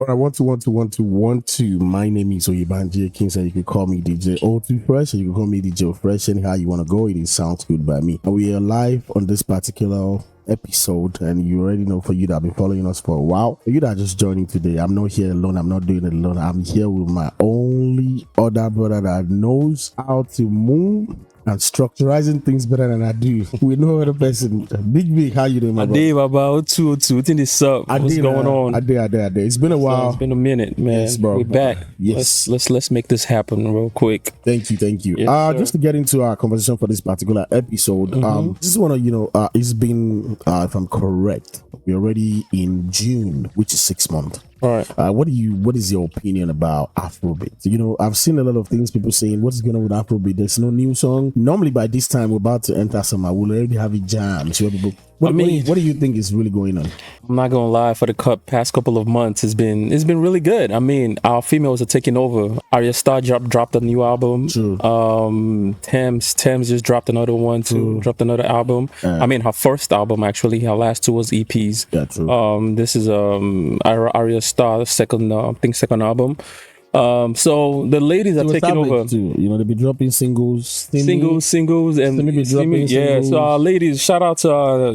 All right, one, two. My name is Oyebanji Akins, and you can call me DJ O2 Fresh, and you can call me DJ Fresh. Anyhow you want to go, it sounds good by me. And we are live on this particular episode, and you already know, for you that have been following us for a while, for you that are just joining today, I'm not here alone. I'm not doing it alone. I'm here with my only other brother that knows how to move and structurizing things better than I do. We know other person. Big, how you doing, my brother? Dave, about 202. What's this up? What's going on? I did. It's been a while. It's been a minute, man. Yes, bro. We're back. Yes. Let's make this happen real quick. Thank you. Yes, just to get into our conversation for this particular episode, just want to, it's been, if I'm correct, we're already in June, which is 6 months. All right. What is your opinion about Afrobeats? You know, I've seen a lot of things, people saying, what's going on with Afrobeat? There's no new song. Normally by this time, we're about to enter summer. We'll already have a jam. So people, what do you think is really going on? I'm not gonna lie, for the past couple of months, it's been really good. I mean, our females are taking over. Arya Starr dropped a new album. True. Thames just dropped another one too. Dropped another album. I mean, her first album actually. Her last two was EPs. Yeah, true. This is Arya Starr's second album. So the ladies are taking over too. You know, they be dropping singles, singles, and singles. So our ladies, shout out to our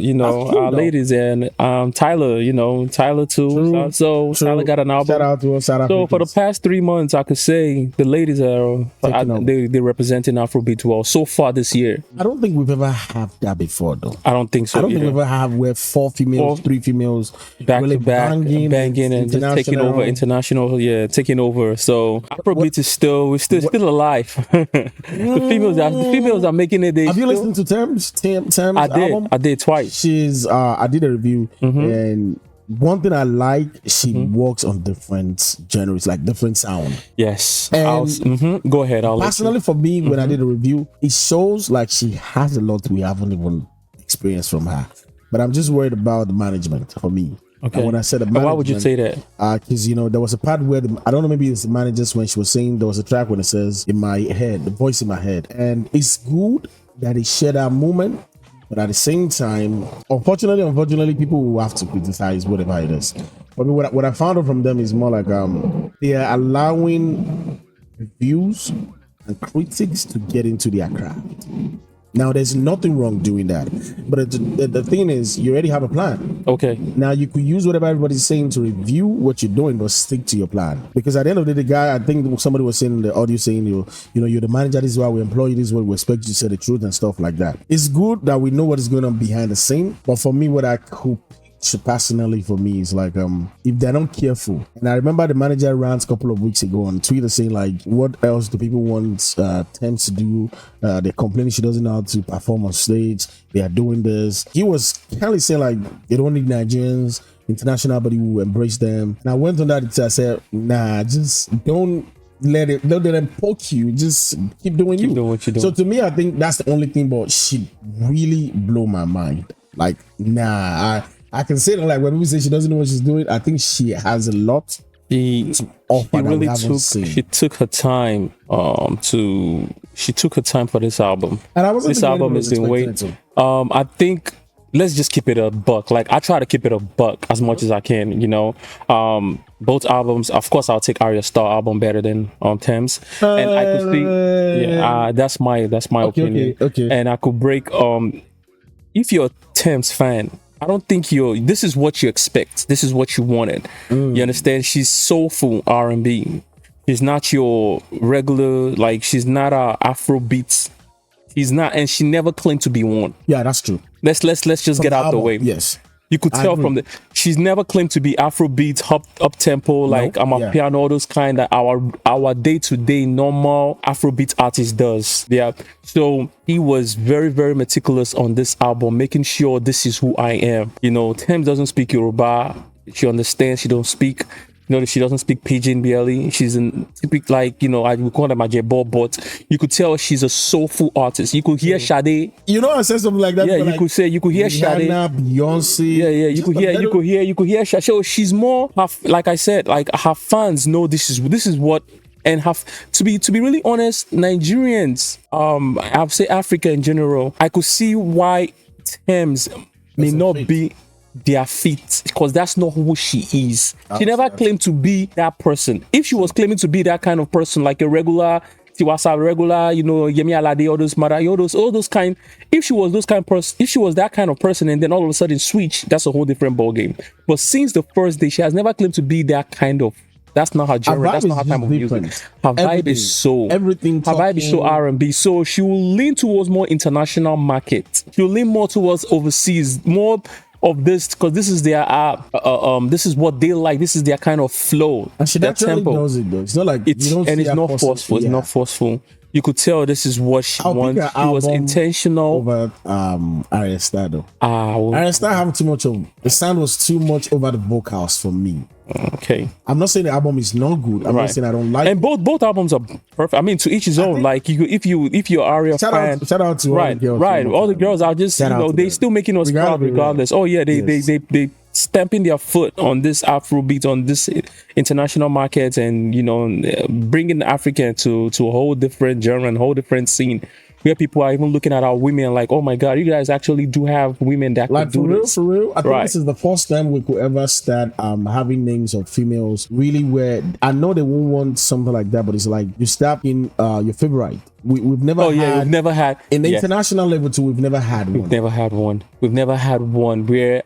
ladies, and Tyler, Tyler too. True. Tyler got an album. Shout out to us. So for the past 3 months, I could say the ladies are they're representing Afrobeat well so far this year. I don't think we've ever had that before, though. I don't think so. I don't think we've ever had where three females back really to back banging and just taking over international. Yeah, taking over. So Afrobeat is still alive. The females are making it. Have you listened to Thames album? I did twice. I did a review, and one thing I like, she works on different genres, like different sound. Yes. And go ahead. Personally, for me, when I did a review, it shows like she has a lot we haven't even experienced from her. But I'm just worried about the management for me. Okay. And when I said the why would you say that? Because there was a part where I don't know, maybe it's the managers, when she was saying, there was a track when it says in my head, the voice in my head, and it's good that it shared that moment, but at the same time, unfortunately, people will have to criticize whatever it is. But what I found out from them is more like they are allowing reviews and critics to get into their craft. Now, there's nothing wrong doing that, but the thing is, you already have a plan. Okay. Now, you could use whatever everybody's saying to review what you're doing, but stick to your plan. Because at the end of the day, the guy, I think somebody was saying in the audio, saying, you're the manager, this is why we employ you, this is what we expect you to say the truth and stuff like that. It's good that we know what is going on behind the scene, but for me, what I could personally for me is like if they're not careful, and I remember the manager rants a couple of weeks ago on Twitter saying like, what else do people want Thames to do? They're complaining she doesn't know how to perform on stage. They are doing this. He was kind of saying like, they don't need Nigerians, international, but he will embrace them. And I went on that, I said, nah, just don't let them poke you. Just keep doing what you're doing. So to me, I think that's the only thing, but she really blew my mind. Like, nah, I can say that, like, when we say she doesn't know what she's doing, I think she has a lot she took her time for this album. And this album has been waiting. I think let's just keep it a buck. Like, I try to keep it a buck as much as I can, both albums, of course, I'll take Arya Starr album better than Thames. And I could see that's my opinion. Okay. And I could break if you're a Thames fan, I don't think this is what you expect. This is what you wanted. You understand? She's soulful R&B. She's not your regular, like, she's not a Afrobeats. She's not, and she never claimed to be one. Yeah, that's true. Let's just get out the way. Yes. You could tell from she's never claimed to be Afrobeats, up tempo, like I'm a piano, all those kind that our day-to-day normal Afrobeat artist does. Yeah. So he was very, very meticulous on this album, making sure this is who I am. Thames doesn't speak Yoruba. She understands. She don't speak. She doesn't speak Pidgin barely. She's in typical, like, I would call them a Jebo, but you could tell she's a soulful artist. You could hear Sade. I said something like that. Yeah, you could hear Sade. Beyonce. Yeah, you could hear Sade. So she's more, like I said, like, her fans know this is what, and to be really honest, Nigerians, I'll say Africa in general, I could see why Thames may not be their feet, because that's not who she is. She never claimed to be that person. If she was claiming to be that kind of person, like a regular Tiwasa, regular, Yemi Alade, all those Mara, all those kind. If she was those kind of person, if she was that kind of person, and then all of a sudden switch, that's a whole different ball game. But since the first day, she has never claimed to be that kind of. That's not her genre. That's not her type of music. Her vibe is so everything. Her vibe is so R&B. So she will lean towards more international market. She'll lean more towards overseas, more of this, because this is their this is what they like. This is their kind of flow. And she naturally does it though. It's not like it's not forceful. It's not forceful. You could tell this is what she wants. It was intentional. Over Arya Starr though. Arya Starr have too much of the sound was too much over the vocals for me. Okay. I'm not saying the album is not good. I'm not saying I don't like and it. Both albums are perfect. I mean, to each his own. Like if you're Arya fan, shout out to all the girls. Right. All the girls are just they still making us proud regardless. Oh yeah, they stamping their foot on this Afrobeat, on this international market, and bringing Africa to a whole different genre and whole different scene, where people are even looking at our women like, oh my god, you guys actually do have women that like could do this. For real. I think this is the first time we could ever start having names of females really where I know they won't want something like that, but it's like you start in your favorite. We've never we've never had in the international level too. We've never had one. We've never had one where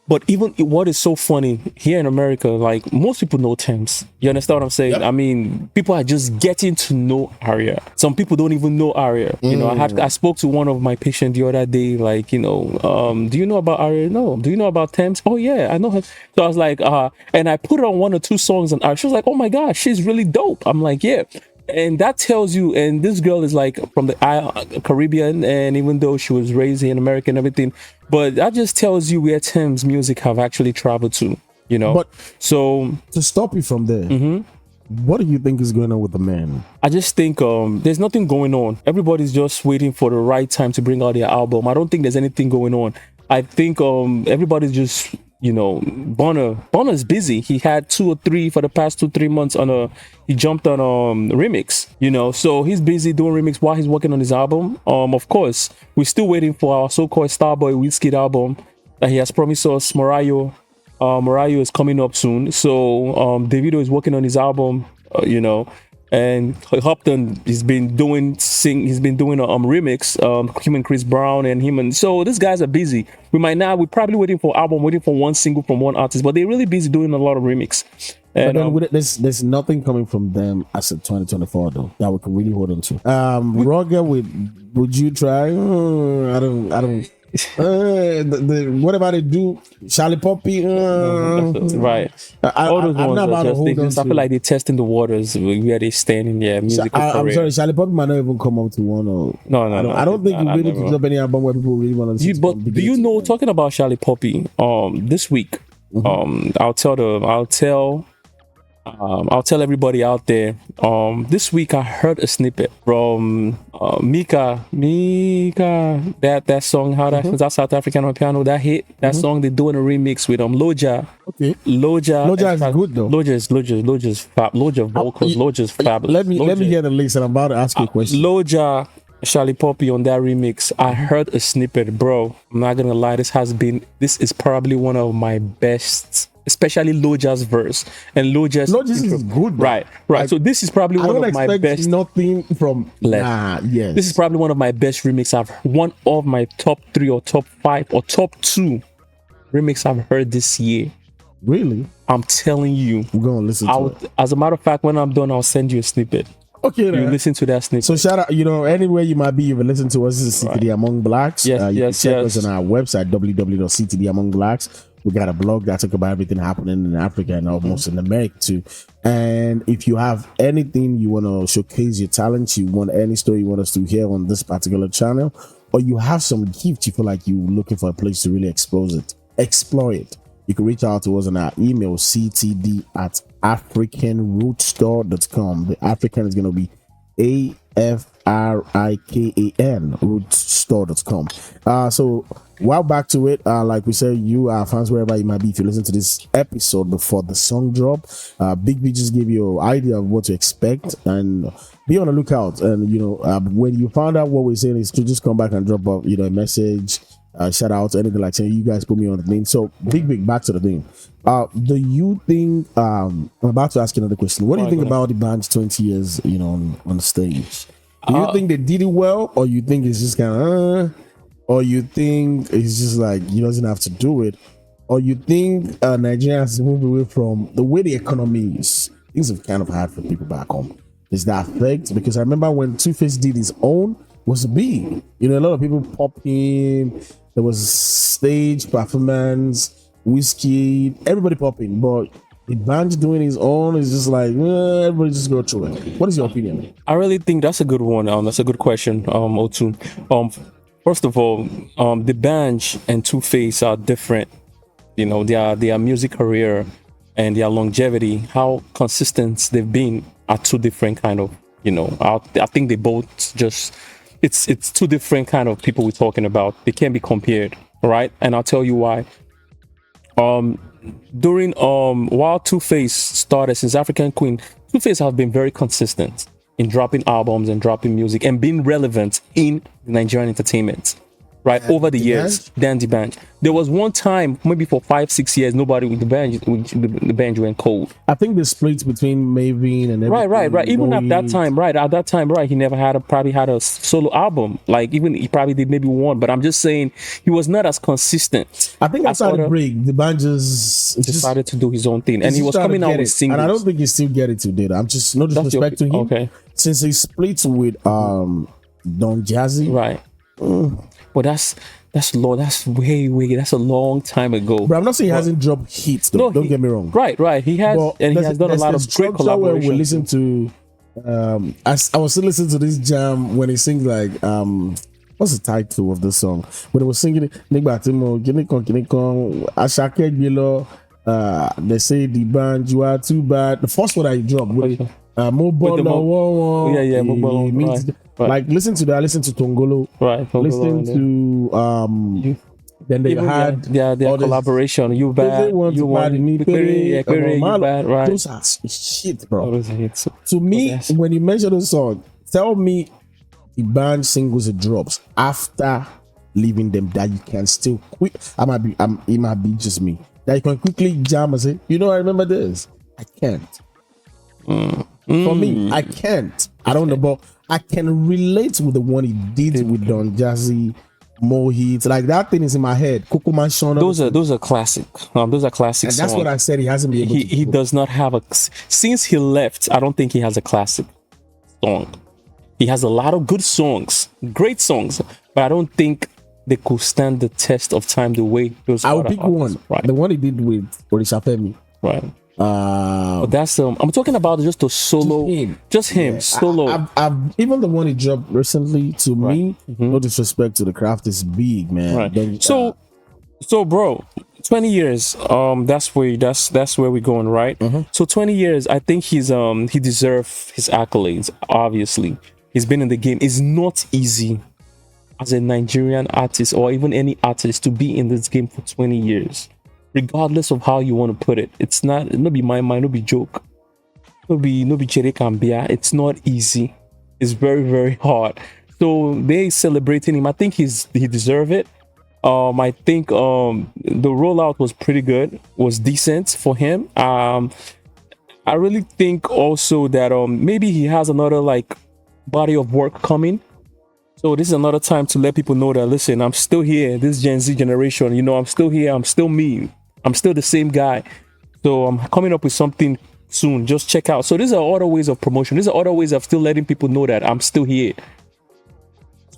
but even what is so funny here in America, like most people know Thames. You understand what I'm saying? Yep. I mean, people are just getting to know Arya. Some people don't even know Arya. I spoke to one of my patients the other day, like, do you know about Arya? No. Do you know about Thames? Oh yeah, I know her. So I was like, and I put on 1 or 2 songs on Arya. She was like, oh my gosh, she's really dope. I'm like, yeah. And that tells you, and this girl is like from the Caribbean, and even though she was raised in America and everything, but that just tells you where Tim's music have actually traveled to, But so to stop you from there, what do you think is going on with the men? I just think there's nothing going on. Everybody's just waiting for the right time to bring out their album. I don't think there's anything going on. I think everybody's just Bonner's busy. He had 2 or 3 for the past 2-3 months he jumped on remix, so he's busy doing remix while he's working on his album. Of course, we're still waiting for our so-called Starboy Wizkid album that he has promised us. Mariah is coming up soon, so Davido is working on his album, and Hopton he's been doing a remix, him and Chris Brown and him, and so these guys are busy. We're probably waiting for one single from one artist, but they're really busy doing a lot of remix. And but then there's nothing coming from them as of 2024 though that we can really hold on to. Roger, would you try? I don't. What about it? Do Charlie Poppy? Right. All those ones I feel like they're testing the waters where they stand in their musical career. I'm sorry, Charlie Poppy might not even come up to one. Or no. I don't think we really picked up any album where people really want to see. But do you know? Talking about Charlie Poppy, this week, I'll tell everybody out there. This week I heard a snippet from Mika. That song, how that South African on piano, that hit. That song they're doing a remix with Loja. Okay. Loja is good though. Loja's fab. Loja vocals. Loja's fabulous. Let me hear the list, and I'm about to ask you a question. Loja, Charlie Poppy on that remix. I heard a snippet, bro. I'm not gonna lie. This is probably one of my best. Especially Loja's verse and Loja's is good, bro. right. Like, so this is probably one of my best. Nothing from yes. This is probably one of my best remix. One of my top 3 or top 5 or top 2 remix I've heard this year. Really? I'm telling you. We're gonna listen to it. As a matter of fact, when I'm done, I'll send you a snippet. Okay, you listen to that snippet. So shout out, anywhere you might be, you can listen to us. This is Ctdamongblacks. You can check us on our website, www.ctdamongblacks. We got a blog that talks about everything happening in Africa and almost in America too. And if you have anything you want to showcase your talent, you want any story you want us to hear on this particular channel, or you have some gift you feel like you're looking for a place to really explore it, you can reach out to us on our email, ctd@africanrootstore.com. The African is going to be AFRIKAN, rootstore.com. So while back to it, like we said, you are fans wherever you might be. If you listen to this episode before the song drop, Big B just gave you an idea of what to expect, and be on the lookout. And when you found out what we're saying, is to just come back and drop a message shout out, anything like saying you guys put me on the thing. So big back to the thing. Do you think I'm about to ask you another question? What do you think about the band's 20 years, on stage? Do you think they did it well, or you think it's just kind of, or you think it's just like he doesn't have to do it, or you think Nigeria has to move away from the way the economy is? Things have kind of hard for people back home. Is that affect? Because I remember when Two-Face did his own, was big. A lot of people popping. There was stage performance, whiskey, everybody popping. But the band doing his own is just like, everybody just go through it. What is your opinion? I really think that's a good one. That's a good question, Otu. First of all, the band and Two-Face are different. Their music career and their longevity, how consistent they've been, are two different kind of. I think they both just. It's two different kind of people we're talking about. They can't be compared, right? And I'll tell you why. During while Two-Face started since African Queen, Two-Face have been very consistent in dropping albums and dropping music and being relevant in Nigerian entertainment, right? Over the years. Then the band. There was one time, maybe for 5-6 years, nobody with the band went cold. I think the split between Maven and everything. Right. Even at that time, he never probably had a solo album. Like even he probably did maybe one, but I'm just saying he was not as consistent. I think after the break, the band just decided to do his own thing, and he was coming out with singles. And I don't think he still get it today. I'm just no disrespect to him. Okay. Since he split with Don Jazzy, right. But that's way that's a long time ago. But I'm not saying he hasn't dropped hits though. Don't get me wrong. Right. He has, and he has done a lot of great collaborations. We listen to I was still listening to this jam when he sings like what's the title of the song? When he was singing it, they say the band you are too bad. The first one I dropped with Mobile, right. Like listen to that, listen to Tongolo, right? Listen to then they had their collaboration. You bad, you want me, you bad, right? Those are shit, bro. To me, when you mention those songs, tell me the band singles it drops after leaving them that you can still quick. It might be just me that you can quickly jam and say, I remember this. I can't. For me, I can't. I don't know, but I can relate with the one he did with Don Jazzy, more hits. Like that thing is in my head. Coco Mansion. Those are classic. Those are classic. And that's songs. what I said. He hasn't been able to. He does not have since he left. I don't think he has a classic song. He has a lot of good songs, great songs, but I don't think they could stand the test of time the way those. I'll pick one. Right. The one he did with Orisha Femi. Right. But that's I'm talking about just a solo, just him solo. I've even the one he dropped recently. To me, no disrespect to the craft, is big, man. Right. Then, so bro, 20 years. That's where we're going, right? So 20 years. I think he deserves his accolades. Obviously, he's been in the game. It's not easy as a Nigerian artist or even any artist to be in this game for 20 years. Regardless of how you want to put it, it's not be my mind, no be joke, no be chere cambia. It's not easy. It's very, very hard. So they celebrating him. I think he deserve it. I think the rollout was pretty good, was decent for him. I really think also that maybe he has another like body of work coming. So this is another time to let people know that listen, I'm still here. This Gen Z generation, I'm still here. I'm still me. I'm still the same guy. So I'm coming up with something soon. Just check out. So these are other ways of promotion. These are other ways of still letting people know that I'm still here.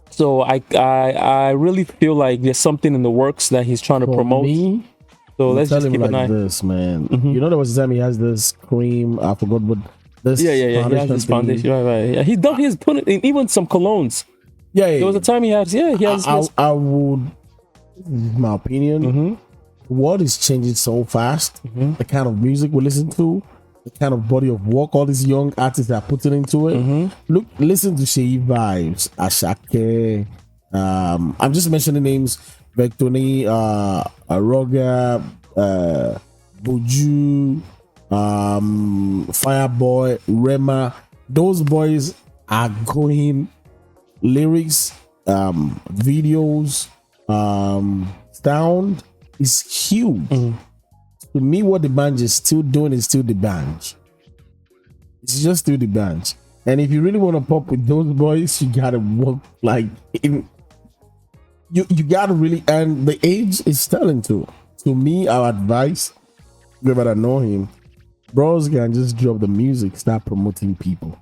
So I really feel like there's something in the works that he's trying to promote. So let's just keep an eye. This, man. There was a time he has this cream. I forgot what this. Yeah. He has this foundation. Right. Yeah, he's put it in even some colognes. Yeah. There was a time he has. Yeah, he has. I would, in my opinion. The world is changing so fast. The kind of music we listen to, the kind of body of work all these young artists are putting into it. Listen to Sheyi Vibes, Ashake. I'm just mentioning names: Vectoni, Aroga, Buju, Fireboy, Rema. Those boys are going lyrics, videos, sound is huge. To me, what the band is still doing is still the band. It's just still the band. And if you really want to pop with those boys, you gotta work like in. You gotta really, and the age is telling too. To me, our advice, whoever that know him, bros can just drop the music, start promoting people,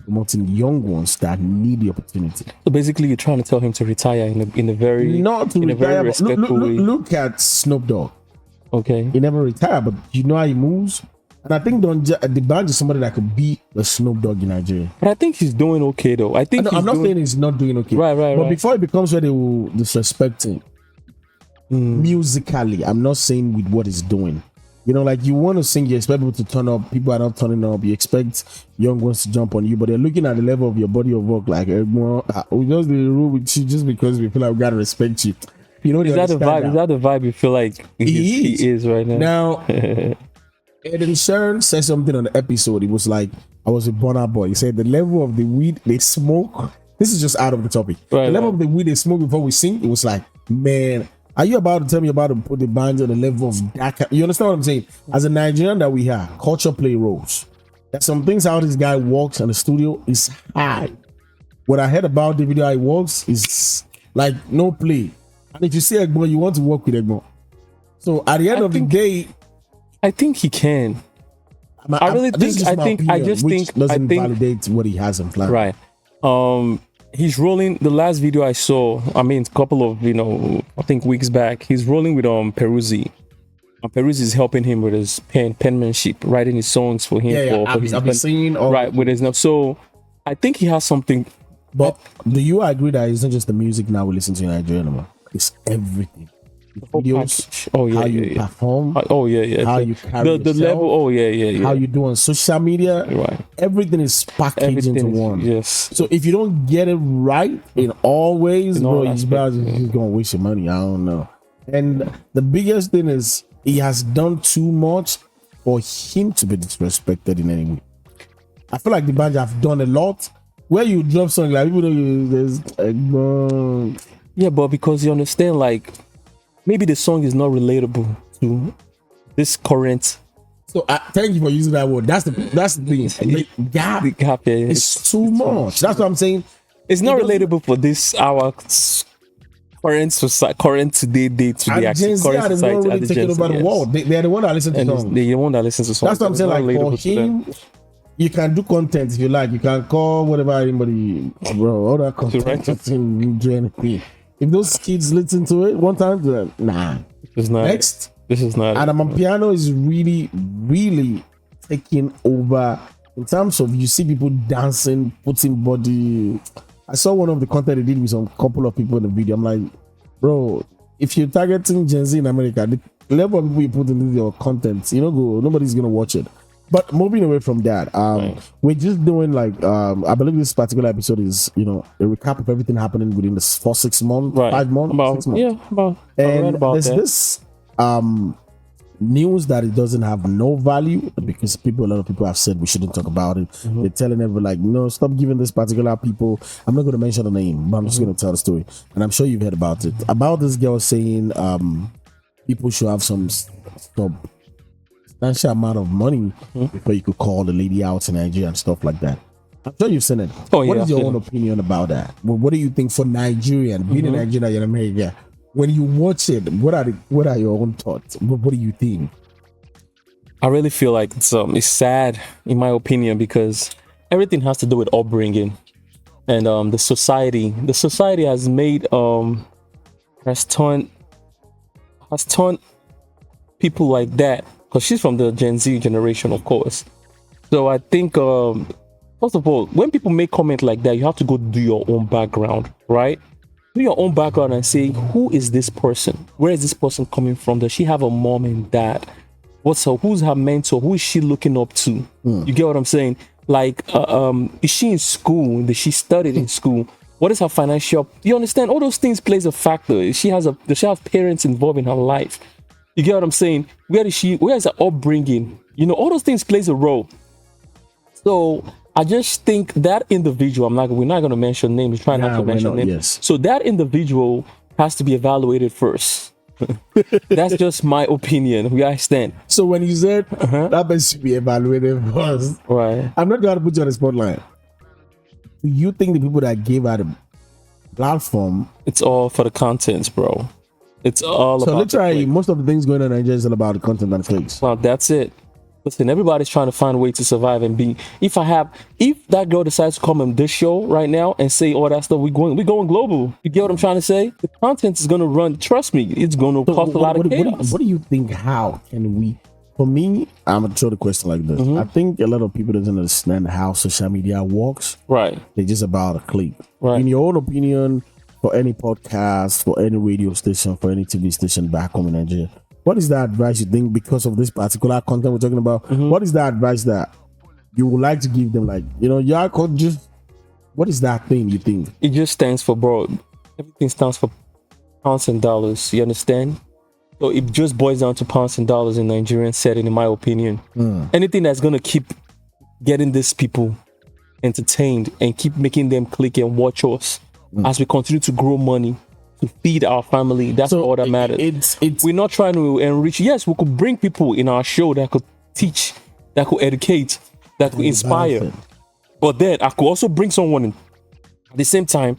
promoting young ones that need the opportunity. So basically, you're trying to tell him to retire in a very not to in retire. a very respectful way. Look at Snoop Dogg. Okay, He never retired, but you know how he moves. And I think the band is somebody that could beat the Snoop Dogg in Nigeria. but I think he's doing okay though. I think I'm not saying he's not doing okay. Right. But before it becomes where they will disrespect him musically, I'm not saying with what he's doing. You know, like you want to sing, you expect people to turn up. People are not turning up. You expect young ones to jump on you, but they're looking at the level of your body of work. Like, we just the rule with you just because we feel like we gotta respect you. You know, is that the vibe? Is that the vibe you feel like he is right now? Now, Eden Sharon said something on the episode. It was like, I was a Burna Boy. He said the level of the weed they smoke. This is just out of the topic. Right, the level of the weed they smoke before we sing. It was like, man, are you about to tell me about to put the band on the level of that? You understand what I'm saying? As a Nigerian that we are, culture play roles. There's some things how this guy walks in the studio is high. What I heard about the video he walks is like no play. And if you see Egbo, you want to work with Egbo. So at the end of the day, I think he can. I think doesn't validate what he has in plan. Right. He's rolling. The last video I saw, I mean, a couple of I think weeks back, he's rolling with Peruzzi. Peruzzi is helping him with his penmanship, writing his songs for him. I've been seeing right with his. So I think he has something. But do you agree that it's not just the music now we listen to in Nigeria anymore? It's everything. The videos, how you perform, how you carry the yourself, level, how you do on social media, right? Everything is packaged into one. Yes. So if you don't get it right in all ways, bro, you're gonna waste your money. I don't know. And the biggest thing is he has done too much for him to be disrespected in any way. I feel like the band have done a lot. Where you drop something like people there's yeah, but because you understand, like maybe the song is not relatable to this current. So thank you for using that word. That's the thing. The gap is too much. That's what I'm saying. It's not relatable for this our current society, current today day to day. Gen Z are the one really taking over the world. They're the one that listen to songs. They're the one that listens to songs. That's what I'm saying. Like for him, you can do content if you like. You can call whatever anybody, bro. All that content doesn't do anything. If those kids listen to it one time, nah. It's not. Next, this is not. Adam Piano is really, really taking over in terms of you see people dancing, putting body. I saw one of the content they did with some couple of people in the video. I'm like, bro, if you're targeting Gen Z in America, the level of people you put into your content, nobody's gonna watch it. But moving away from that, we're just doing like I believe this particular episode is a recap of everything happening within the 6 months, 5 months, 6 months. Yeah, and there's this news that it doesn't have no value because a lot of people have said we shouldn't talk about it. They're telling everyone like, no, stop giving this particular people. I'm not going to mention the name, but I'm just going to tell the story. And I'm sure you've heard about it. About this girl saying people should have some substantial amount of money before you could call the lady out in Nigeria and stuff like that. I'm sure you've seen it. What is your own opinion about that? What do you think for Nigerian, being in Nigeria in America? When you watch it, what are your own thoughts? What do you think? I really feel like it's sad, in my opinion, because everything has to do with upbringing, and the society has made has turned people like that. Because she's from the Gen Z generation, of course. So I think, first of all, when people make comment like that, you have to go do your own background, right? Do your own background and say, who is this person? Where is this person coming from? Does she have a mom and dad? Who's her mentor? Who is she looking up to? You get what I'm saying? Like, is she in school? Did she study in school? What is her financial? You understand? All those things plays a factor. Does she have parents involved in her life? You get what I'm saying? Where is her upbringing? All those things plays a role. So I just think that individual, we're not going to mention names, trying not to mention names. Yes. So that individual has to be evaluated first. That's just my opinion. Where I stand. So when you said that has to be evaluated first, Right. I'm not going to put you on the spotlight. Do you think the people that gave out a platform? It's all for the contents, bro. It's all so about. So literally, most of the things going on in Nigeria is all about the content and clicks. Well, that's it. Listen, everybody's trying to find a way to survive and be. If that girl decides to come on this show right now and say all that stuff, we're going global. You get what I'm trying to say? The content is going to run. Trust me, it's going to cause a lot of chaos. What do you think? How can we? For me, I'm gonna throw the question like this. I think a lot of people doesn't understand how social media works. Right. They're just about a click. Right. In your own opinion, for any podcast, for any radio station, for any TV station back home in Nigeria, what is the advice you think, because of this particular content we're talking about, what is the advice that you would like to give them? Like, what is that thing you think? It just stands for, bro, everything stands for pounds and dollars. You understand? So it just boils down to pounds and dollars in Nigerian setting, in my opinion. Anything that's going to keep getting these people entertained and keep making them click and watch us as we continue to grow money to feed our family, that's all that matters. We're not trying to enrich. Yes, we could bring people in our show that could teach, that could educate, that could inspire. But then I could also bring someone in at the same time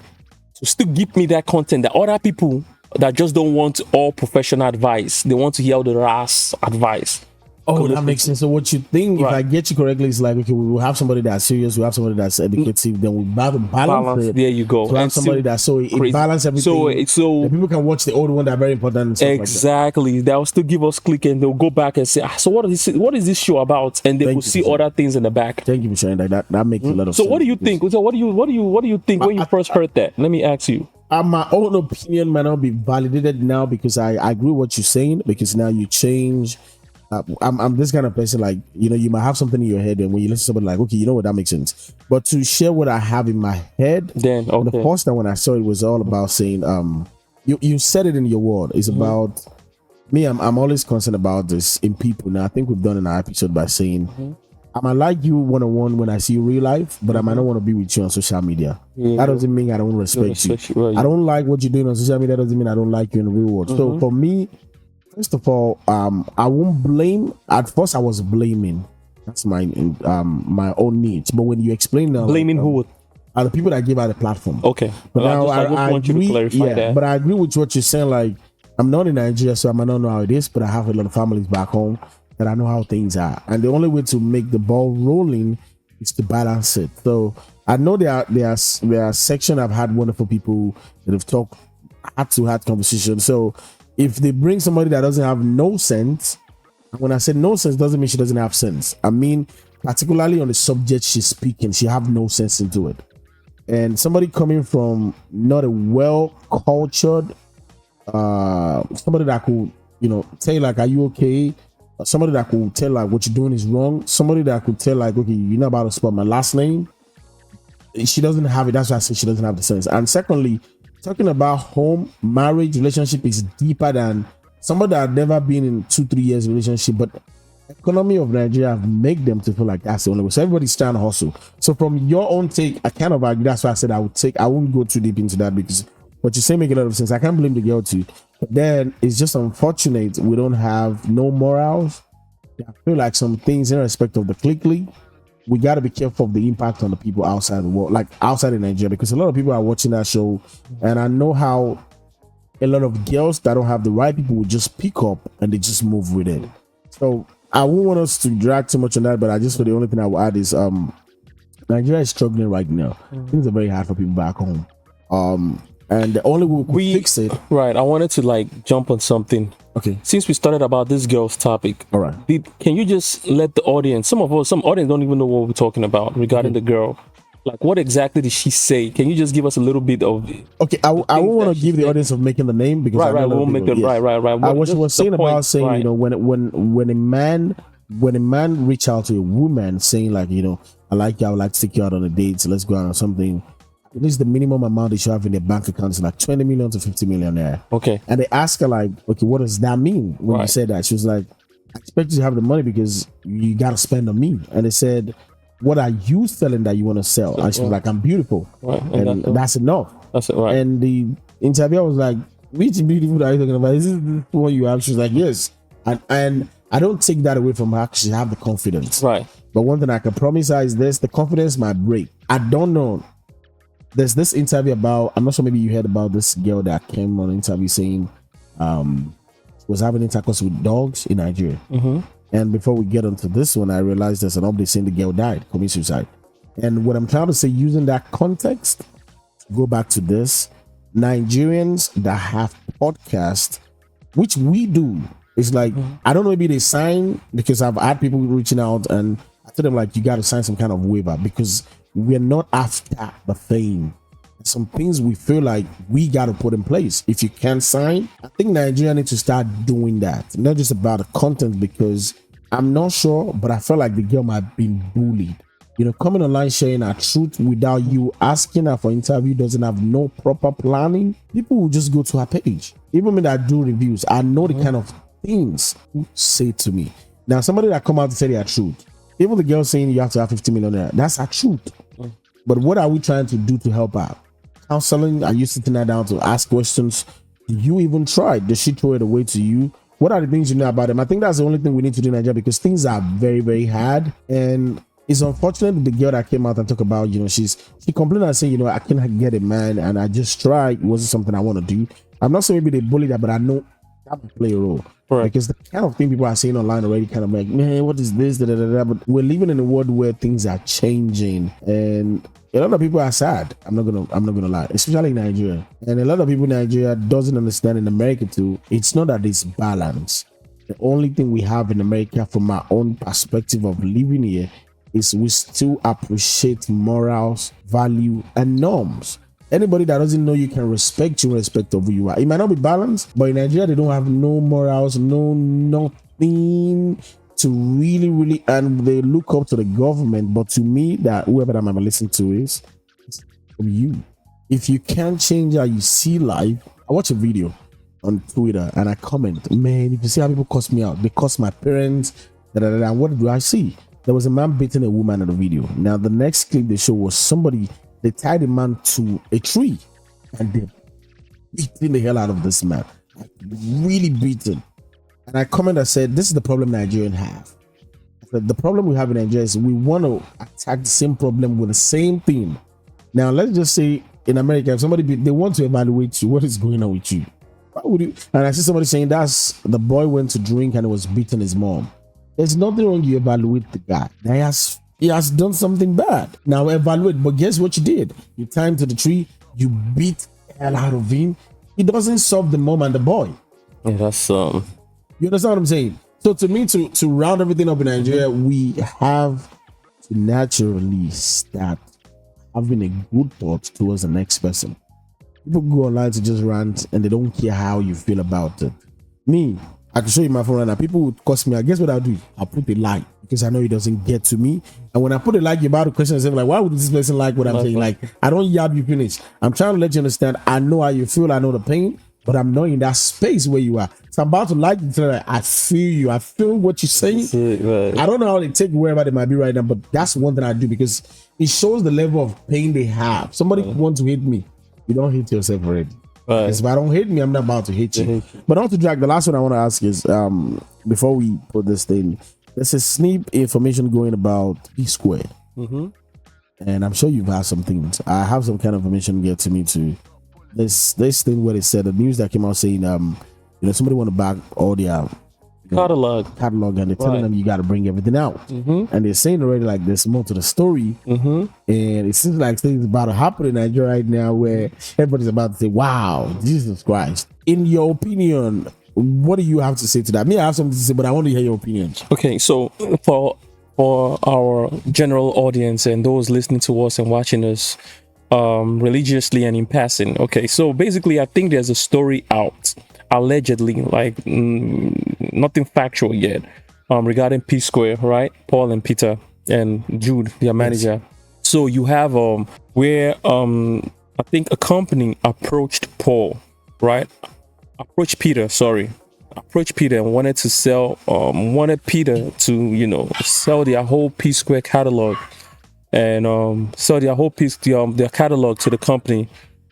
to still give me that content that other people that just don't want all professional advice. They want to hear the RAS advice. Oh, that makes sense. So what you think, if I get you correctly, is like, okay, we will have somebody that's serious, we have somebody that's educative, then we balance it. There you go. To have somebody that's it balance everything. So people can watch the old one that are very important and stuff exactly. Like that. They'll still give us click and they'll go back and say, so what is this show about? And they will see other things in the back. Thank you for sharing that. That makes a lot of sense. So what do you think? So what do you think when you first heard that? Let me ask you. My own opinion might not be validated now, because I agree with what you're saying, because now you change. I'm this kind of person, like, you might have something in your head, and when you listen to somebody, like, okay, you know what, that makes sense. But to share what I have in my head, then the first time when I saw it was all about saying, you said it in your word. It's about me. I'm always concerned about this in people. Now I think we've done an episode by saying, I might like you one-on-one when I see you real life, but I might not want to be with you on social media. That doesn't mean I don't respect you. Right. I don't like what you're doing on social media. That doesn't mean I don't like you in the real world. So for me, first of all, I won't blame. At first, I was blaming. That's my own needs. But when you explain now, blaming who? Are the people that give out the platform. Okay. But now I want you to clarify that. But I agree with what you're saying. Like, I'm not in Nigeria, so I might not know how it is, but I have a lot of families back home that I know how things are. And the only way to make the ball rolling is to balance it. So I know there are sections. I've had wonderful people that have talked heart-to-heart conversation. So if they bring somebody that doesn't have no sense, when I say no sense, doesn't mean she doesn't have sense. I mean, particularly on the subject she's speaking, she have no sense into it. And somebody coming from not a well-cultured, somebody that could, tell you, like, are you okay? Somebody that could tell, like, what you're doing is wrong. Somebody that could tell, like, okay, you're not about to spell my last name. She doesn't have it. That's why I say she doesn't have the sense. And secondly, talking about home, marriage, relationship is deeper than somebody that had never been in 2-3 years relationship, but economy of Nigeria have made them to feel like that's the only way. So everybody's trying to hustle. So from your own take, I kind of agree. That's why I said I won't go too deep into that, because what you say make a lot of sense. I can't blame the girl too. But then it's just unfortunate we don't have no morals. I feel like some things in respect of the clickly, we got to be careful of the impact on the people outside the world, like outside of Nigeria, because a lot of people are watching that show, and I know how a lot of girls that don't have the right people will just pick up and they just move with it. So I won't want us to drag too much on that, but I just feel the only thing I will add is Nigeria is struggling right now. Things are very hard for people back home. And the only way we fix it. Right. I wanted to jump on something. Okay. Since we started about this girl's topic. All right. Can you just let the audience, some audience don't even know what we're talking about regarding the girl. Like, what exactly did she say? Can you just give us a little bit of? Okay, I won't want to give the audience of making the name, because right, we won't make it. Yes. Right. What she was saying about saying, right. When a man reach out to a woman saying, like, I like you, I would like to take you out on a date, so let's go out on something. At least the minimum amount they should have in their bank account is like 20 million to 50 million there. Okay. And they ask her, like, okay, what does that mean when you said that? She was like, I expect you to have the money because you got to spend on me. And they said, what are you selling that you want to sell? And she was like, I'm beautiful. Right. And that's enough. That's it, right. And the interviewer was like, which beautiful are you talking about? Is this the one you have? She's like, yes. And I don't take that away from her. She have the confidence. Right. But one thing I can promise her is this: the confidence might break. I don't know. There's this interview about, I'm not sure, maybe you heard about this girl that came on an interview saying was having intercourse with dogs in Nigeria. And before we get onto this one, I realized there's an update saying the girl died, committing suicide. And what I'm trying to say, using that context, go back to this, Nigerians that have podcasts, which we do, is like, I don't know, maybe they sign, because I've had people reaching out and I tell them, like, you got to sign some kind of waiver because we're not after the fame. Some things we feel like we got to put in place. If you can't sign, I think Nigeria needs to start doing that. Not just about the content, because I'm not sure, but I felt like the girl might have been bullied. You know, coming online sharing her truth without you asking her for interview, doesn't have no proper planning. People will just go to her page. Even when I do reviews, I know the kind of things you say to me. Now, somebody that come out to say their truth, even the girl saying you have to have 50 million there, that's her truth. But what are we trying to do to help out? Counseling? Are you sitting her down to ask questions? Do you even try? Does she throw it away to you? What are the things you know about them? I think that's the only thing we need to do in Nigeria, because things are very, very hard. And it's unfortunate the girl that came out and talked about, you know, she complained and said, you know, I can't get a man and I just tried. It wasn't something I want to do. I'm not saying maybe they bullied her, but I know that would play a role. Right. Because the kind of thing people are saying online already kind of like, man, what is this? Da, da, da, da. But we're living in a world where things are changing, and a lot of people are sad. I'm not gonna lie, especially in Nigeria. And a lot of people in Nigeria doesn't understand, in America too. It's not that it's balance. The only thing we have in America, from our own perspective of living here, is we still appreciate morals, value, and norms. Anybody that doesn't know you can respect you, respect of who you are. It might not be balanced, but in Nigeria, they don't have no morals, no nothing to really, and they look up to the government. But to me, that whoever I'm ever listening to is from you. If you can't change how you see life, I watch a video on Twitter and I comment, man, if you see how people cuss me out, they cuss my parents, and what do I see? There was a man beating a woman in the video. Now, the next clip they show was somebody, they tied a man to a tree and they beating the hell out of this man. Like, really beaten. And I commented, I said, this is the problem Nigerians have. I said, the problem we have in Nigeria is we want to attack the same problem with the same thing. Now, let's just say in America, if somebody they want to evaluate you, what is going on with you? Why would you? And I see somebody saying that's the boy went to drink and was beating his mom. There's nothing wrong. You evaluate the guy. Now he has done something bad. Now evaluate. But guess what you did? You tied him to the tree. You beat the hell out of him. It doesn't solve the mom and the boy. Yeah, that's You understand what I'm saying? So to me, to round everything up in Nigeria, we have to naturally start having a good thought towards the next person. People go online to just rant and they don't care how you feel about it. Me, I can show you my phone right now. People would cuss me. I guess what I'll do? I'll put a like, because I know it doesn't get to me. And when I put a like, you're about to question yourself, like, why would this person like what I'm saying? Like, I don't yab you finish. I'm trying to let you understand. I know how you feel. I know the pain, but I'm not in that space where you are. So I'm about to like you. Like, I feel you. I feel what you're saying. Right. I don't know how they take wherever they might be right now, but that's one thing I do, because it shows the level of pain they have. Somebody wants to hate me. You don't hate yourself already. Right. If I don't hate me, I'm not about to hate you. But not to drag, the last one I want to ask is, before we put this thing, there's a sneak information going about Psquare. And I'm sure you've had some things. I have some kind of information get to me too. This thing where they said, the news that came out saying, somebody want to back all their catalog, and they're telling them you got to bring everything out. And they're saying already, like, there's more to the story. And it seems like things about to happen in Nigeria right now where everybody's about to say, wow, Jesus Christ. In your opinion, what do you have to say to that? Me, I have something to say, but I want to hear your opinion. Okay, so for our general audience and those listening to us and watching us religiously and in passing, okay, so basically I think there's a story out, allegedly, like nothing factual yet, regarding Psquare, right? Paul and Peter and Jude, their manager. Yes. So you have where I think a company approached Paul, right? Approached Peter and wanted to sell, wanted Peter to, sell their whole Psquare catalog and sell their whole their catalog to the company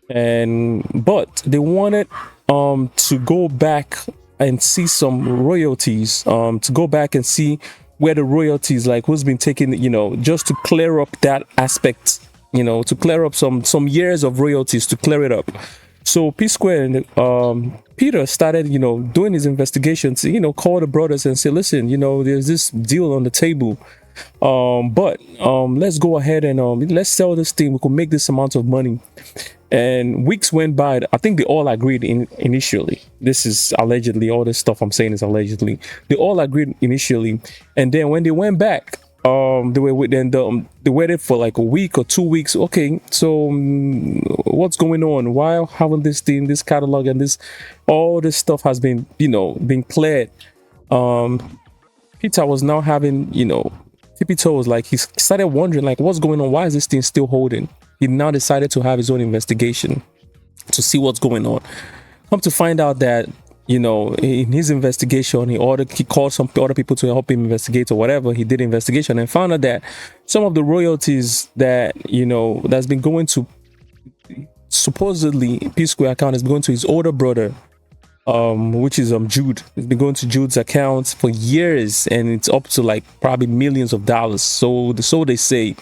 but they wanted to go back and see some royalties, to go back and see where the royalties, like who's been taking, just to clear up that aspect, to clear up some years of royalties, to clear it up. So Psquare and Peter started, doing his investigations, call the brothers and say, listen, there's this deal on the table. But let's go ahead and let's sell this thing. We could make this amount of money. And weeks went by. I think they all agreed initially. This is allegedly, all this stuff I'm saying is allegedly. They all agreed initially, and then when they went back, they waited for like a week or 2 weeks. Okay, so what's going on? Why haven't this catalog and all this stuff has been been cleared? Peter was now having tippy toes. Like he started wondering, like, what's going on? Why is this thing still holding? He now decided to have his own investigation to see what's going on. Come to find out that, in his investigation, he called some other people to help him investigate or whatever. He did investigation and found out that some of the royalties that, that's been going to, supposedly, Psquare account is going to his older brother, which is Jude. It's been going to Jude's account for years, and it's up to like probably millions of dollars. So they say.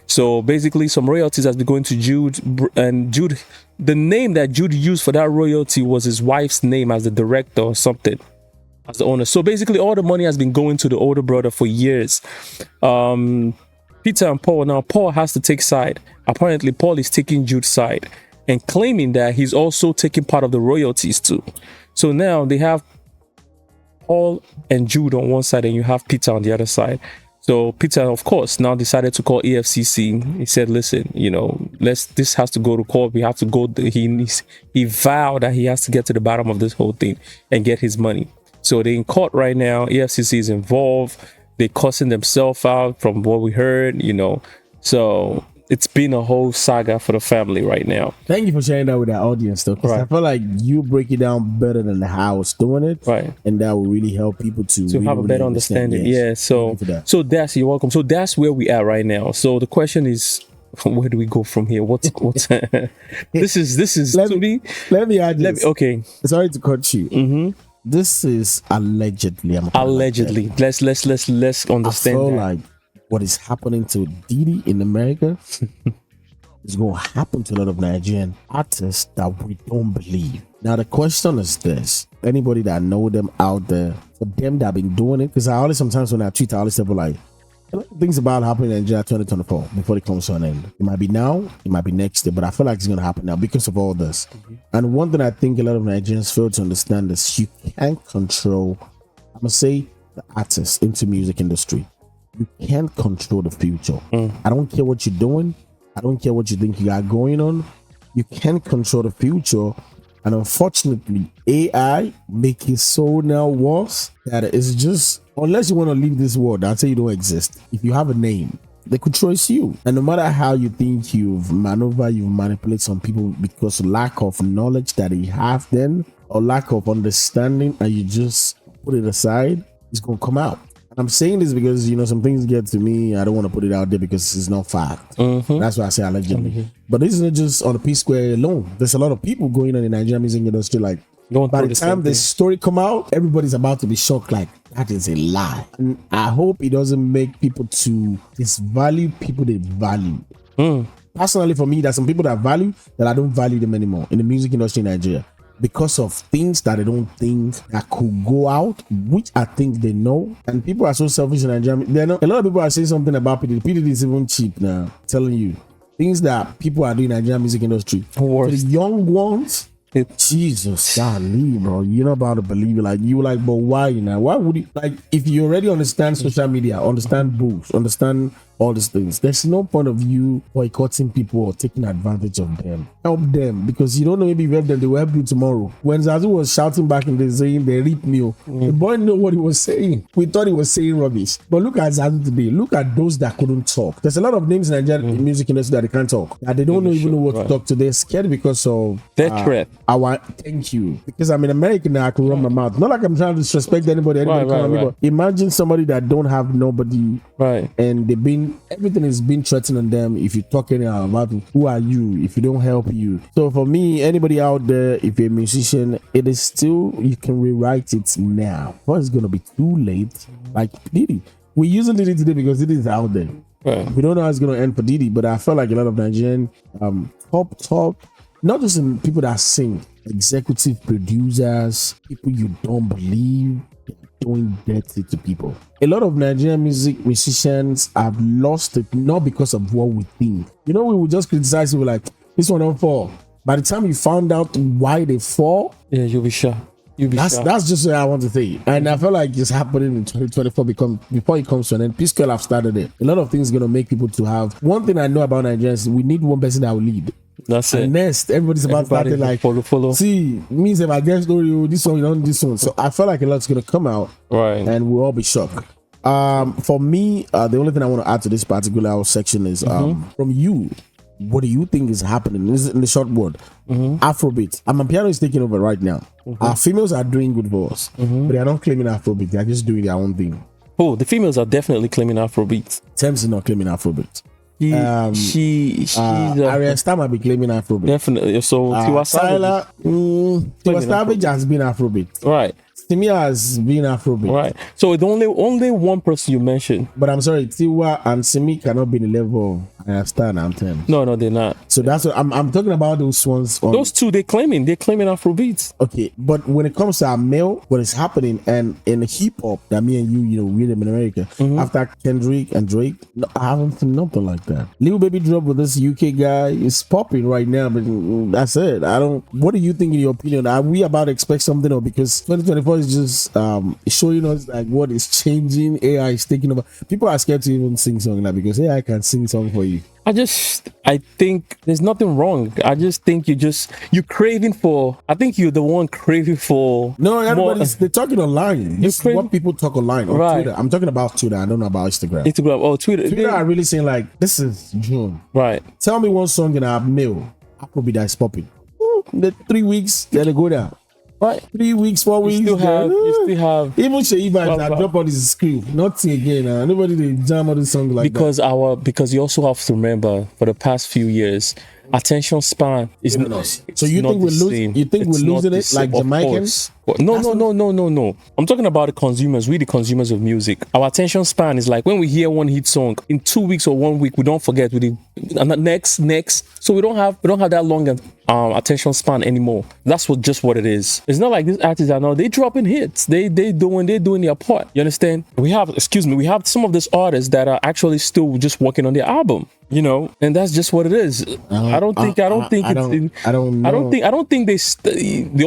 So basically, some royalties has been going to Jude, and Jude, the name that Jude used for that royalty was his wife's name as the director or something, as the owner. So basically, all the money has been going to the older brother for years. Peter and Paul. Now Paul has to take side. Apparently, Paul is taking Jude's side and claiming that he's also taking part of the royalties too. So now they have Paul and Jude on one side, and you have Peter on the other side. So Peter, of course, now decided to call EFCC. He said, listen, this has to go to court. We have to go. He vowed that he has to get to the bottom of this whole thing and get his money. So they're in court right now. EFCC is involved. They're cussing themselves out from what we heard, So it's been a whole saga for the family right now. Thank you for sharing that with our audience, though, because I feel like you break it down better than how it's doing it, right? And that will really help people to really, have a better understanding. Yes. Yeah. So that's, you're welcome. So that's where we are right now. So the question is, where do we go from here? What's this is let to me add this. Okay. Sorry to cut you. Mm-hmm. This is allegedly. Allegedly. Let's understand. I feel like what is happening to Diddy in America is going to happen to a lot of Nigerian artists that we don't believe. Now, the question is this. Anybody that know them out there, for them that have been doing it, because I always sometimes when I tweet, I always say, like, things about happening in Nigeria 2024 before it comes to an end. It might be now, it might be next year, but I feel like it's going to happen now because of all this. Mm-hmm. And one thing I think a lot of Nigerians fail to understand is you can't control, I'm going to say, the artists into music industry. You can't control the future. I don't care what you're doing. I don't care what you think you got going on. You can't control the future. And unfortunately, AI make it so now worse that it's just, unless you want to leave this world, I'll say you don't exist. If you have a name, they could trace you. And no matter how you think you've manipulated some people because of lack of knowledge that they have then, or lack of understanding, and you just put it aside, it's going to come out. I'm saying this because, some things get to me. I don't want to put it out there because it's not fact. Mm-hmm. That's why I say allegedly. Mm-hmm. But this is not just on the Psquare alone. There's a lot of people going on in the Nigerian music industry. Like, by the time this story come out, everybody's about to be shocked. Like, that is a lie. And I hope it doesn't make people to disvalue people they value. Personally, for me, there's some people that value that I don't value them anymore in the music industry in Nigeria, because of things that they don't think that could go out, which I think they know. And people are so selfish in Nigeria. A lot of people are saying something about PDD. PDD is even cheap now. I'm telling you, things that people are doing in the Nigerian music industry. For the young ones, Jesus, golly, bro, you're not about to believe it. Like, you like, but why now? Why would you, like, if you already understand social media, understand books, understand all these things, there's no point of you boycotting people or taking advantage of them. Help them, because you don't know, maybe you help them, they will help you tomorrow. When Zazu was shouting back in the saying they reap me, the boy knew what he was saying. We thought he was saying rubbish. But look at Zazu today. Look at those that couldn't talk. There's a lot of names in Nigerian music industry that they can't talk. That they don't even know what to talk to. They're scared because of that threat. Thank you. Because I'm in America now, I can run my mouth. Not like I'm trying to disrespect anybody. Right. Imagine somebody that don't have nobody, and they've been everything is being threatened on them. If you talk anyhow about who are you, if you don't help you. So for me, anybody out there, if you're a musician, it is still, you can rewrite it now. But it's gonna be too late. Like Diddy, we're using Diddy today because Diddy is out there. Right. We don't know how it's gonna end for Diddy, but I feel like a lot of Nigerian top, not just in people that sing, executive producers, people you don't believe, doing dirty to people. A lot of Nigerian musicians have lost it, not because of what we think. You know, we would just criticize it, we're like, this one don't fall. By the time you found out why they fall, yeah, you'll be sure. That's just what I want to say. And I feel like it's happening in 2024 before it comes to an end. Psquare have started it. A lot of things are going to make people to have. One thing I know about Nigerians, we need one person that will lead. That's it. And next, everybody's about starting like follow. See, means if I get story, this one, you don't this one. So I feel like a lot's gonna come out, right? And we'll all be shocked. For me, the only thing I want to add to this particular section is from you. What do you think is happening? This is in the short word. Afrobeat. Piano is taking over right now. Our females are doing good for us, but they are not claiming Afrobeat. They are just doing their own thing. Oh, the females are definitely claiming Afrobeat. Thames is not claiming Afrobeat. Ariel Star might be claiming Afrobeat. Definitely. So Tiwa Savage has been Afrobeat. Right. Timia has been Afrobeat. Right. So the only one person you mentioned. But I'm sorry, Tiwa and Simi cannot be in the level I understand and Thames. No, they're not. So that's what I'm talking about. Those ones. Those two, they're claiming Afrobeats. Okay, but when it comes to our male, what is happening, and in hip hop that me and you read them in America, after Kendrick and Drake, no, I haven't seen nothing like that. Lil Baby drop with this UK guy is popping right now, but that's it. What do you think, in your opinion? Are we about to expect something, or because 2024 is just showing us like what is changing? AI is taking over. People are scared to even sing song now because AI can sing song for you. I think there's nothing wrong. I just think you're craving for. I think you're the one craving for. No, they're talking online. This is what people talk online on right. Twitter. I'm talking about Twitter. I don't know about Instagram. Twitter. Twitter are really saying like, this is June. Right. Tell me one song in our mail. Afrobeat that is popping. The 3 weeks, then they go down. Right. 3 weeks, 4 weeks. You still have. Even Shea Vibes that drop on this screen. Nothing again. Nobody they jam on this song like that. Because you also have to remember, for the past few years, attention span is not. So you think we're losing? You think we're losing it like Jamaicans? No. I'm talking about the consumers. We the consumers of music. Our attention span is like when we hear one hit song in 2 weeks or 1 week, we don't forget. Next. So we don't have that long attention span anymore. That's what it is. It's not like these artists are now they dropping hits. They doing their part. You understand? We have some of these artists that are actually still just working on their album. You know, and that's just what it is. I don't think the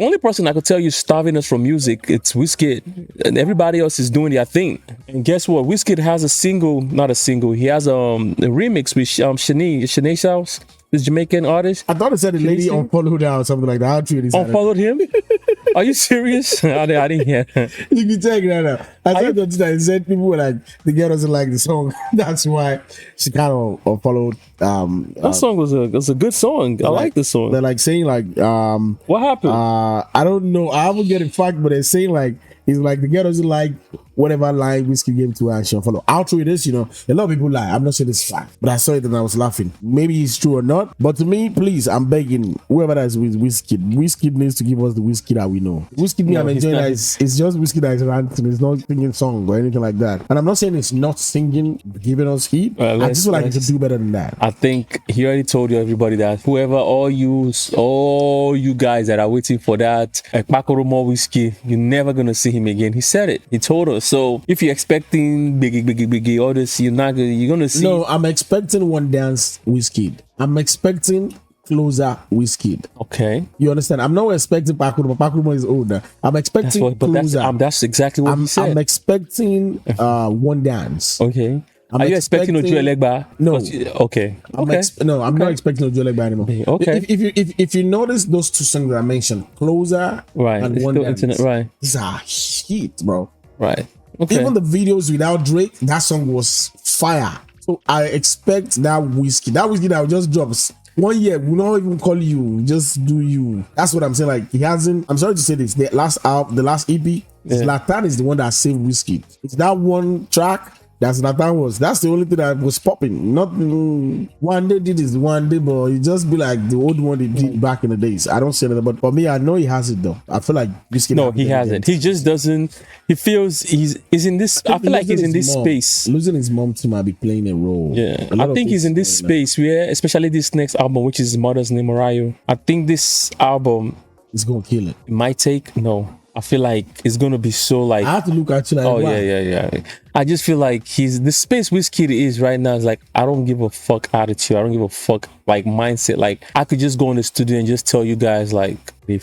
only person I could tell you starving us from music, it's Wizkid, and everybody else is doing their thing. And guess what? Wizkid has not a single. He has a remix with Shanae House, this Jamaican artist. I thought it said the lady unfollowed her or something like that. Unfollowed him? Are you serious? I didn't hear. You can check that out. I said people were like, the girl doesn't like the song. That's why she kind of unfollowed. That song was a good song. I like the song. They're like saying like, what happened? I don't know. I haven't get it fact, but they're saying like, it's like the girl doesn't like whatever line Wizkid gave to her and she'll follow. I'll through this, a lot of people lie. I'm not saying it's fact, but I saw it and I was laughing. Maybe it's true or not, but to me, please, I'm begging whoever that is with Wizkid needs to give us the Wizkid that we know. Wizkid, I'm enjoying that. It's just Wizkid that is ranting. It's not singing song or anything like that. And I'm not saying it's not singing, giving us heat. I just would like to do better than that. I think he already told you, everybody, that whoever, all you guys that are waiting for that Ekpakoromo Wizkid, you're never gonna see him again. He said it. He told us. So if you're expecting biggie all this, you're gonna see. No, I'm expecting one dance Wizkid. I'm expecting closer Wizkid. Okay. You understand? I'm not expecting Pakurumo. Pakurumo is older. I'm expecting closer. That's exactly what he said. I'm expecting one dance. Okay. Are you expecting Ojo Elegba? No. Okay. I'm not expecting Ojo Elegba anymore. Okay. If you notice those two songs that I mentioned, Closer and One Dance, right? These are heat, bro. Right. Okay. Even the videos without Drake, that song was fire. So I expect that Wizkid that will just drop 1 year. Will not even call you. Just do you. That's what I'm saying. Like he hasn't. I'm sorry to say this. The last EP, Zlatan is the one that saved Wizkid. It's that one track That's the only thing that was popping. Not one day did this one day, but it just be like the old one they did back in the days. I don't say that, but for me, I know he has it though. I feel like Wizkid. No, he hasn't. He just doesn't. He feels he's in this. I feel like he's in this space. Losing his mom too might be playing a role. Yeah, I think he's in this space where, especially this next album, which is his mother's name, Mariah. I think this album is gonna kill it. My take, no. I feel like it's gonna be so like. I have to look at you like. Oh yeah. I just feel like the space Wizkid is right now is like, I don't give a fuck attitude. I don't give a fuck like mindset. Like I could just go in the studio and just tell you guys like, what do you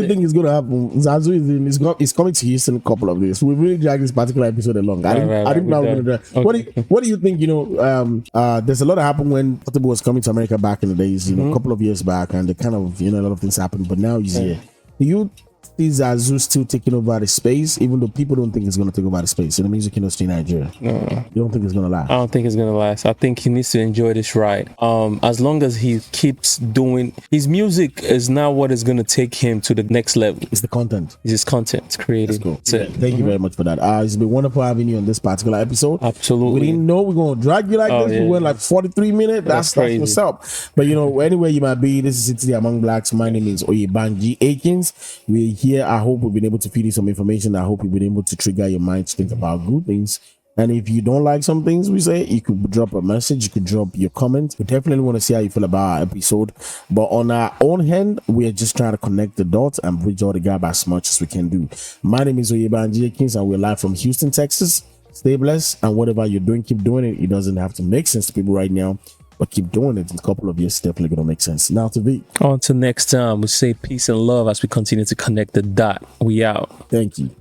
think is gonna happen? Zazu is coming to Houston a couple of days. We really drag this particular episode along. I didn't know we're gonna drag. Okay. What do you think? There's a lot that happened when Portable was coming to America back in the days. A couple of years back, and they kind of a lot of things happened. But now he's here. Do you see Zazu still taking over the space, even though people don't think it's going to take over the space in the music industry in Nigeria? No. You don't think it's going to last? I don't think it's going to last. I think he needs to enjoy this ride. As long as he keeps doing his music, is now what is going to take him to the next level. It's the content. It's his content. It's creative. That's cool. Thank you very much for that. It's been wonderful having you on this particular episode. Absolutely. We didn't know we're going to drag you like this. Yeah. We went like 43 minutes. That's crazy. What's up. But anywhere you might be, this is Ctdamongblacks. My name is Oyebanji Akins. We're here. I hope we've been able to feed you some information. I hope you've been able to trigger your mind to think about good things. And if you don't like some things we say, you could drop a message, you could drop your comment. We definitely want to see how you feel about our episode. But on our own hand, we are just trying to connect the dots and bridge all the gap as much as we can do. My name is Oyebanji Akins, and we're live from Houston, Texas. Stay blessed, and whatever you're doing, keep doing it. It doesn't have to make sense to people right now, but keep doing it. In a couple of years, it's definitely going to make sense. Now to be. Until next time, we say peace and love as we continue to connect the dot. We out. Thank you.